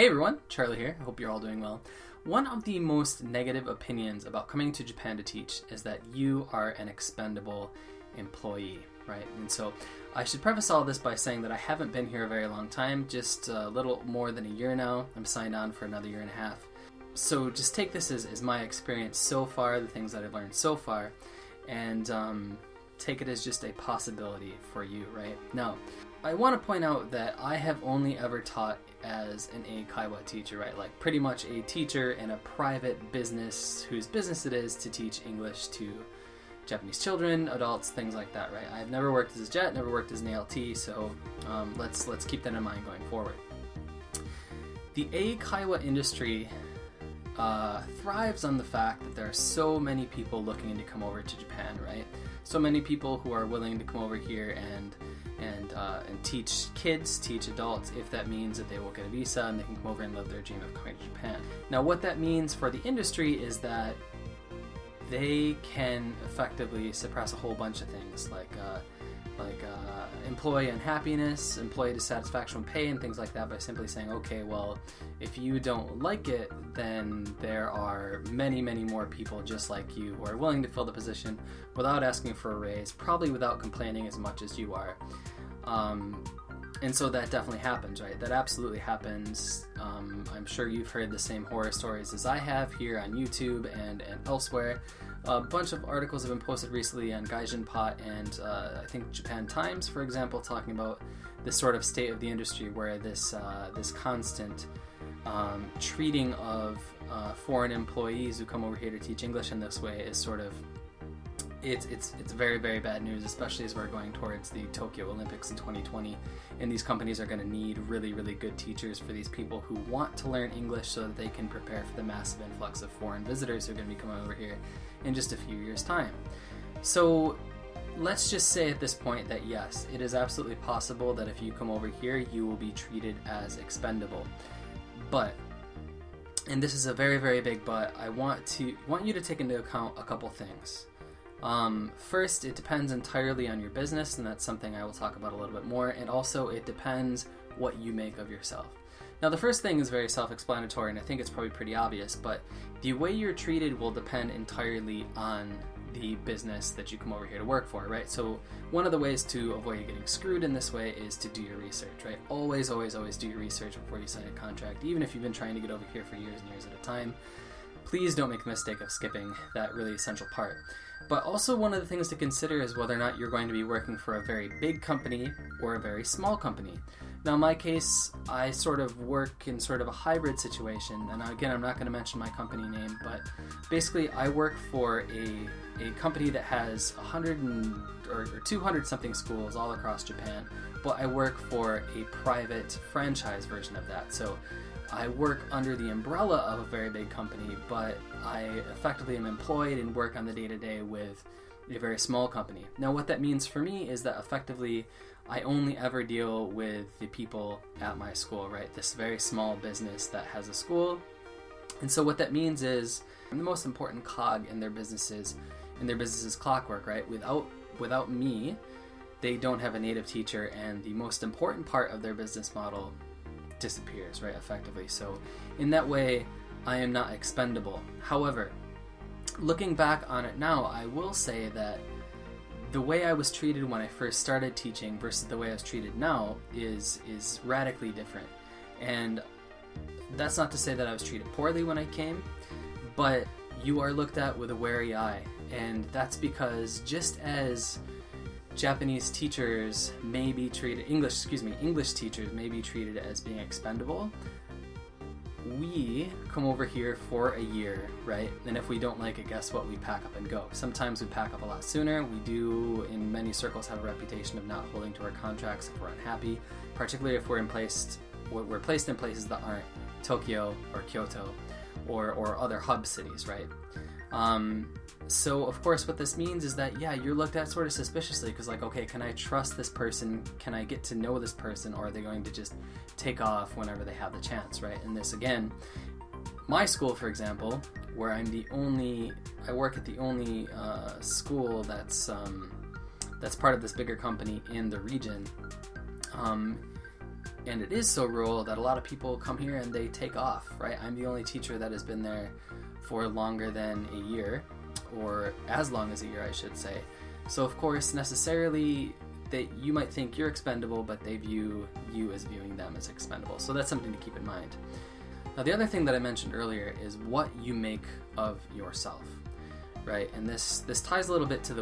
Hey everyone, Charlie here. I hope you're all doing well. One of the most negative opinions about coming to Japan to teach is that you are an expendable employee, right? And so I should preface all this by saying that I haven't been here a very long time, just a little more than a year now. I'm signed on for another year and a half. So just take this as my experience so far, the things that I've learned so far, and take it as just a possibility for you, right? Now, I want to point out that I have only ever taught as an eikaiwa teacher, right? Like pretty much a teacher in a private business whose business it is to teach English to Japanese children, adults, things like that, right? I've never worked as a JET, never worked as an ALT, so let's keep that in mind going forward. The eikaiwa industry thrives on the fact that there are so many people looking to come over to Japan, right? So many people who are willing to come over here and teach kids, teach adults, if that means that they will get a visa and they can come over and live their dream of coming to Japan. Now, what that means for the industry is that they can effectively suppress a whole bunch of things like employee unhappiness, employee dissatisfaction with pay, and things like that by simply saying, okay, well, if you don't like it, then there are many, many more people just like you who are willing to fill the position without asking for a raise, probably without complaining as much as you are. And so that definitely happens, right? That absolutely happens. I'm sure you've heard the same horror stories as I have here on YouTube and elsewhere. A bunch of articles have been posted recently on Gaijin Pot and I think Japan Times, for example, talking about this sort of state of the industry where this constant treating of foreign employees who come over here to teach English in this way is sort of it's very, very bad news, especially as we're going towards the Tokyo Olympics in 2020, and these companies are going to need really, really good teachers for these people who want to learn English so that they can prepare for the massive influx of foreign visitors who are going to be coming over here in just a few years' time. So let's just say at this point that yes, it is absolutely possible that if you come over here, you will be treated as expendable. But, and this is a very, very big but, I want you to take into account a couple things. First, it depends entirely on your business, and that's something I will talk about a little bit more, and also it depends what you make of yourself. Now, the first thing is very self-explanatory, and I think it's probably pretty obvious, but the way you're treated will depend entirely on the business that you come over here to work for, right? So one of the ways to avoid getting screwed in this way is to do your research, right? Always, always, always do your research before you sign a contract, even if you've been trying to get over here for years and years at a time. Please don't make the mistake of skipping that really essential part. But also one of the things to consider is whether or not you're going to be working for a very big company or a very small company. Now in my case, I sort of work in sort of a hybrid situation, and again, I'm not going to mention my company name, but basically I work for a company that has 100 or 200 something schools all across Japan, but I work for a private franchise version of that. So I work under the umbrella of a very big company, but I effectively am employed and work on the day-to-day with a very small company. Now what that means for me is that effectively I only ever deal with the people at my school, right? This very small business that has a school. And so what that means is I'm the most important cog in their business's clockwork, right? Without me, they don't have a native teacher, and the most important part of their business model disappears, right, effectively. So in that way, I am not expendable. However, looking back on it now, I will say that the way I was treated when I first started teaching versus the way I was treated now is radically different. And that's not to say that I was treated poorly when I came, but you are looked at with a wary eye. And that's because just as Japanese teachers may be treated, English teachers may be treated as being expendable, we come over here for a year, right? And if we don't like it, guess what? We pack up and go. Sometimes we pack up a lot sooner. We do, in many circles, have a reputation of not holding to our contracts if we're unhappy, particularly if we're placed in places that aren't Tokyo or Kyoto or other hub cities, right? So of course what this means is that, yeah, you're looked at sort of suspiciously because like, okay, can I trust this person? Can I get to know this person? Or are they going to just take off whenever they have the chance, right? And this, again, my school, for example, where I work at the only school that's part of this bigger company in the region, And it is so rural that a lot of people come here and they take off, right? I'm the only teacher that has been there for longer than a year, or as long as a year, I should say. So of course, necessarily, you might think you're expendable, but they view you as viewing them as expendable. So that's something to keep in mind. Now, the other thing that I mentioned earlier is what you make of yourself, right? And this ties a little bit to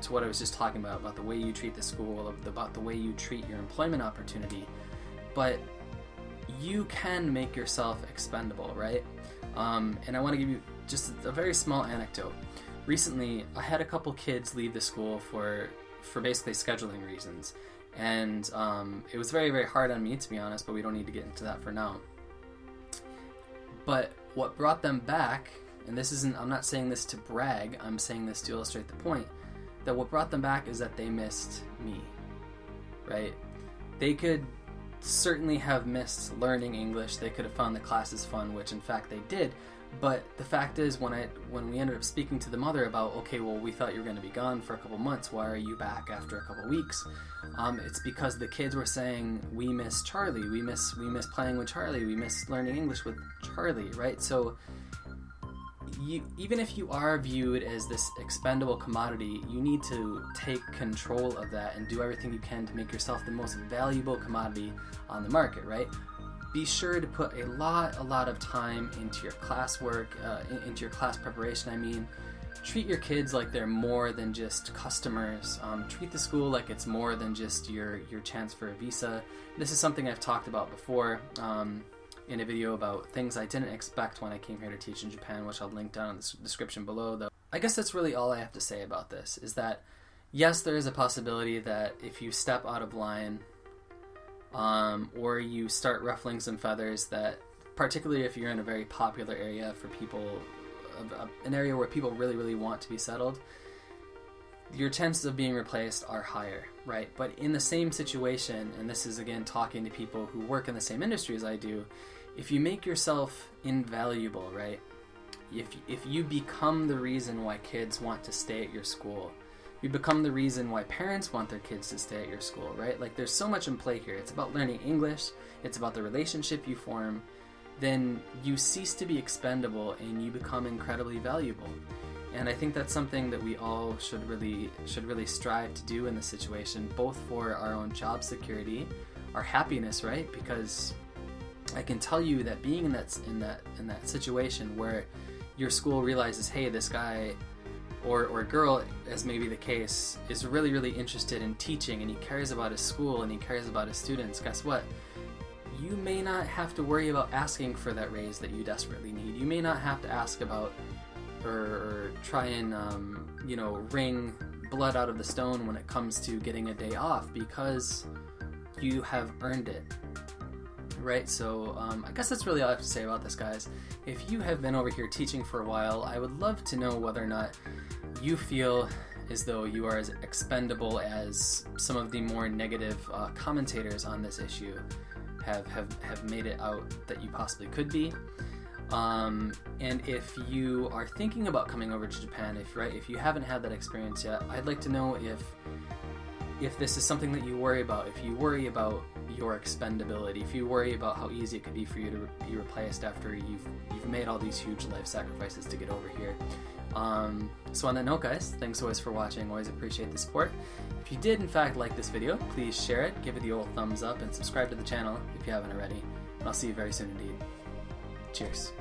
to what I was just talking about the way you treat the school, about the way you treat your employment opportunity. But you can make yourself expendable, right? And I want to give you just a very small anecdote. Recently, I had a couple kids leave the school for basically scheduling reasons. And it was very, very hard on me, to be honest, but we don't need to get into that for now. But what brought them back, and I'm not saying this to brag, I'm saying this to illustrate the point, that what brought them back is that they missed me, right? They could certainly have missed learning English. They could have found the classes fun, which in fact they did. But the fact is, when we ended up speaking to the mother about, okay, well, we thought you were going to be gone for a couple months, why are you back after a couple weeks? It's because the kids were saying, we miss Charlie, we miss playing with Charlie, we miss learning English with Charlie, right? So even if you are viewed as this expendable commodity, you need to take control of that and do everything you can to make yourself the most valuable commodity on the market, right? Be sure to put a lot of time into your classwork, into your class preparation. Treat your kids like they're more than just customers. Treat the school like it's more than just your chance for a visa. This is something I've talked about before in a video about things I didn't expect when I came here to teach in Japan, which I'll link down in the description below. Though I guess that's really all I have to say about this, is that yes, there is a possibility that if you step out of line, or you start ruffling some feathers, that particularly if you're in a very popular area for people, an area where people really, really want to be settled, your chances of being replaced are higher, right? But in the same situation, and this is again talking to people who work in the same industry as I do, if you make yourself invaluable, right? If you become the reason why kids want to stay at your school, you become the reason why parents want their kids to stay at your school, right? Like, there's so much in play here. It's about learning English, it's about the relationship you form. Then you cease to be expendable and you become incredibly valuable. And I think that's something that we all should really strive to do in this situation, both for our own job security, our happiness, right? Because I can tell you that being in that situation where your school realizes, hey, this guy or girl, as may be the case, is really, really interested in teaching, and he cares about his school and he cares about his students, guess what? You may not have to worry about asking for that raise that you desperately need. You may not have to ask about or try and wring blood out of the stone when it comes to getting a day off, because you have earned it, right? So I guess that's really all I have to say about this, guys. If you have been over here teaching for a while, I would love to know whether or not you feel as though you are as expendable as some of the more negative commentators on this issue have made it out that you possibly could be. And if you are thinking about coming over to Japan, if you haven't had that experience yet, I'd like to know if this is something that you worry about, if you worry about your expendability, if you worry about how easy it could be for you to be replaced after you've made all these huge life sacrifices to get over here. So on that note, guys, thanks always for watching. Always appreciate the support. If you did in fact like this video, please share it, give it the old thumbs up, and subscribe to the channel if you haven't already. And I'll see you very soon indeed. Cheers.